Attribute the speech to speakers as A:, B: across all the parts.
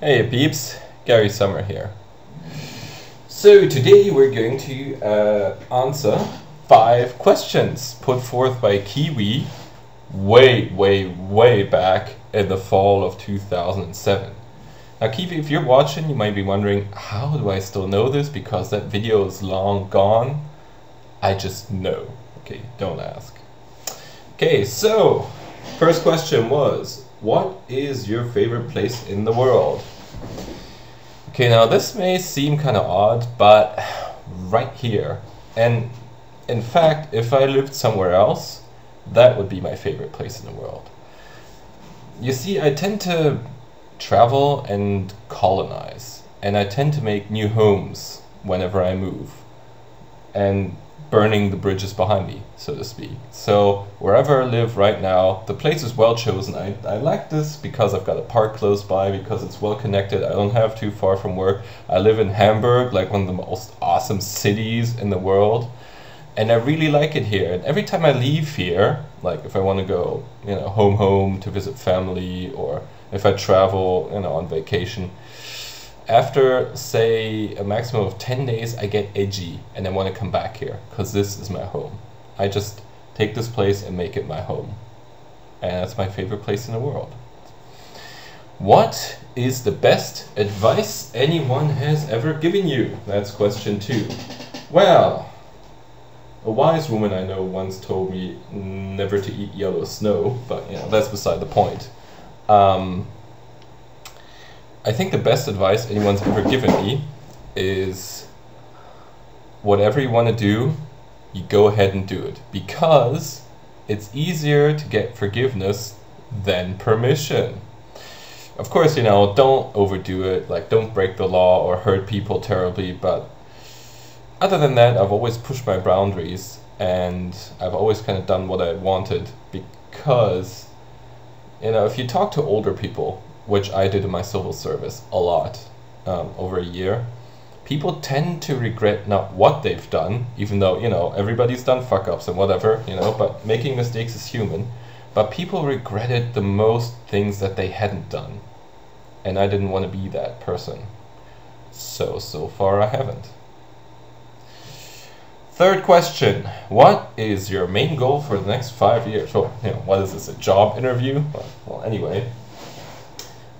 A: Hey peeps, GaeriSummer here. So today we're going to answer 5 questions put forth by Kiwi way back in the fall of 2007. Now Kiwi, if you're watching, you might be wondering, how do I still know this? Because that video is long gone. I just know. Okay, don't ask. Okay, so first question was, what is your favorite place in the world? Okay, now this may seem kind of odd, but right here, and in fact, if I lived somewhere else, that would be my favorite place in the world. You see, I tend to travel and colonize, and I tend to make new homes whenever I move, and burning the bridges behind me, so to speak. So wherever I live right now, the place is well chosen. I like this because I've got a park close by, because it's well connected. I don't have too far from work. I live in Hamburg, like one of the most awesome cities in the world, and I really like it here. And every time I leave here, like if I want to go, home to visit family, or if I travel, on vacation, after, say, a maximum of 10 days, I get edgy and I want to come back here, because this is my home. I just take this place and make it my home. And that's my favorite place in the world. What is the best advice anyone has ever given you? That's question 2. Well, a wise woman I know once told me never to eat yellow snow, but that's beside the point. I think the best advice anyone's ever given me is, whatever you want to do, you go ahead and do it, because it's easier to get forgiveness than permission. Of course, don't overdo it, like don't break the law or hurt people terribly, but other than that, I've always pushed my boundaries and I've always kind of done what I wanted, because if you talk to older people, which I did in my civil service a lot, over a year, people tend to regret not what they've done, even though, everybody's done fuck-ups and whatever, but making mistakes is human. But people regretted the most things that they hadn't done. And I didn't want to be that person. So far I haven't. Third question, what is your main goal for the next 5 years? Well, what is this, a job interview? Well, anyway.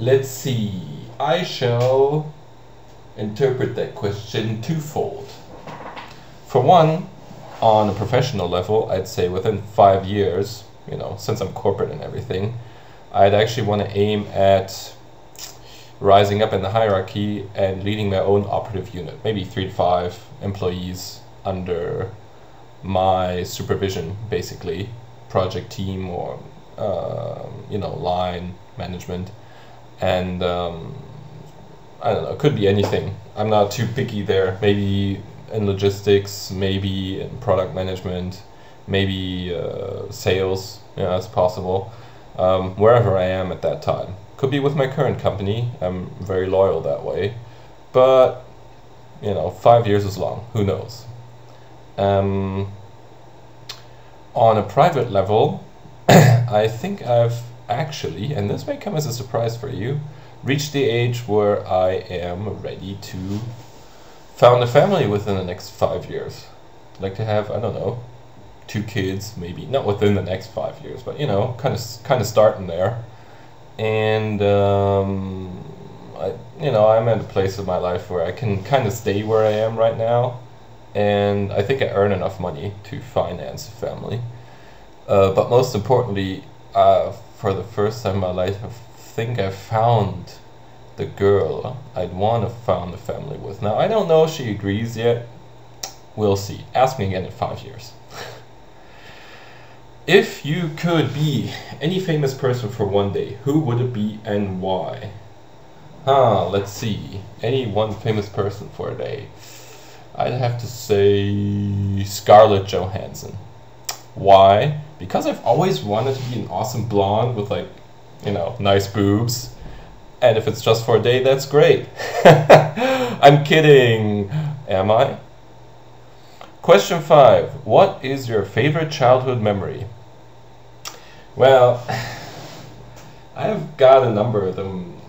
A: Let's see, I shall interpret that question twofold. For one, on a professional level, I'd say within 5 years, since I'm corporate and everything, I'd actually want to aim at rising up in the hierarchy and leading my own operative unit, maybe 3 to 5 employees under my supervision, basically, project team or, line management. And I don't know, it could be anything. I'm not too picky there. Maybe in logistics, maybe in product management, maybe sales. That's possible. Wherever I am at that time. Could be with my current company. I'm very loyal that way. But 5 years is long. Who knows? On a private level, I think I've actually, and this may come as a surprise for you, reached the age where I am ready to found a family within the next 5 years. I'd like to have, I don't know, 2 kids, maybe not within the next 5 years, but kind of starting there. And I'm at a place in my life where I can kind of stay where I am right now, and I think I earn enough money to finance a family. But most importantly, for the first time in my life, I think I found the girl I'd want to found a family with. Now, I don't know if she agrees yet. We'll see. Ask me again in 5 years. If you could be any famous person for one day, who would it be and why? Let's see. Any one famous person for a day. I'd have to say Scarlett Johansson. Why? Because I've always wanted to be an awesome blonde with nice boobs. And if it's just for a day, that's great. I'm kidding. Am I? Question 5. What is your favorite childhood memory? Well, I've got a number of them.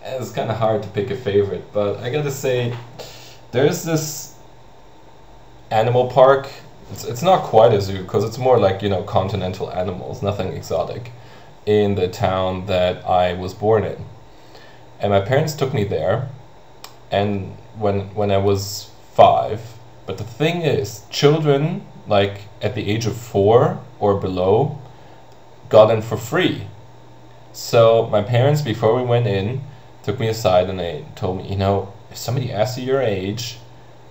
A: it's kind of hard to pick a favorite, but I gotta say, there's this animal park. It's not quite a zoo, because it's more like, you know, continental animals, nothing exotic, in the town that I was born in. And my parents took me there, and when I was 5. But the thing is, children, like at the age of 4 or below, got in for free. So my parents, before we went in, took me aside and they told me, you know, if somebody asks you your age,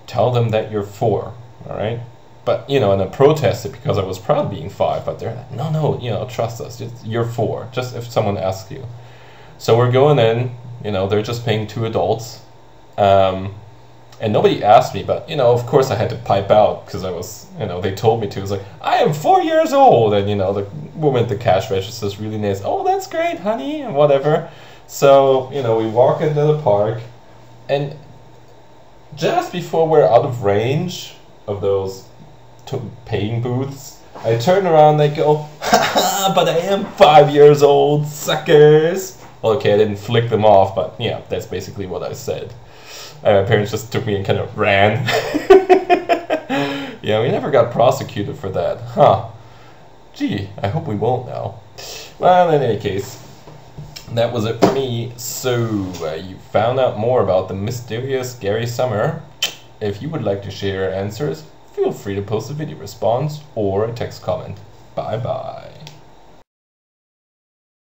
A: tell them that you're 4, all right? But, you know, and I protested because I was proud of being 5, but they're like, no, you know, trust us, you're 4, just if someone asks you. So we're going in, you know, they're just paying 2 adults. And nobody asked me, but, you know, of course I had to pipe out, because I was, you know, they told me to. It was like, I am 4 years old, and, you know, the woman at the cash register is really nice. Oh, that's great, honey, and whatever. So, you know, we walk into the park, and just before we're out of range of those paying booths, I turn around and I go, haha, but I am 5 years old, suckers. Well, okay, I didn't flick them off, but yeah, that's basically what I said. My parents just took me and kind of ran. Yeah, we never got prosecuted for that. Huh. Gee, I hope we won't now. Well, in any case, that was it for me. So, you found out more about the mysterious Gaeri Summer. If you would like to share your answers, feel free to post a video response or a text comment. Bye bye.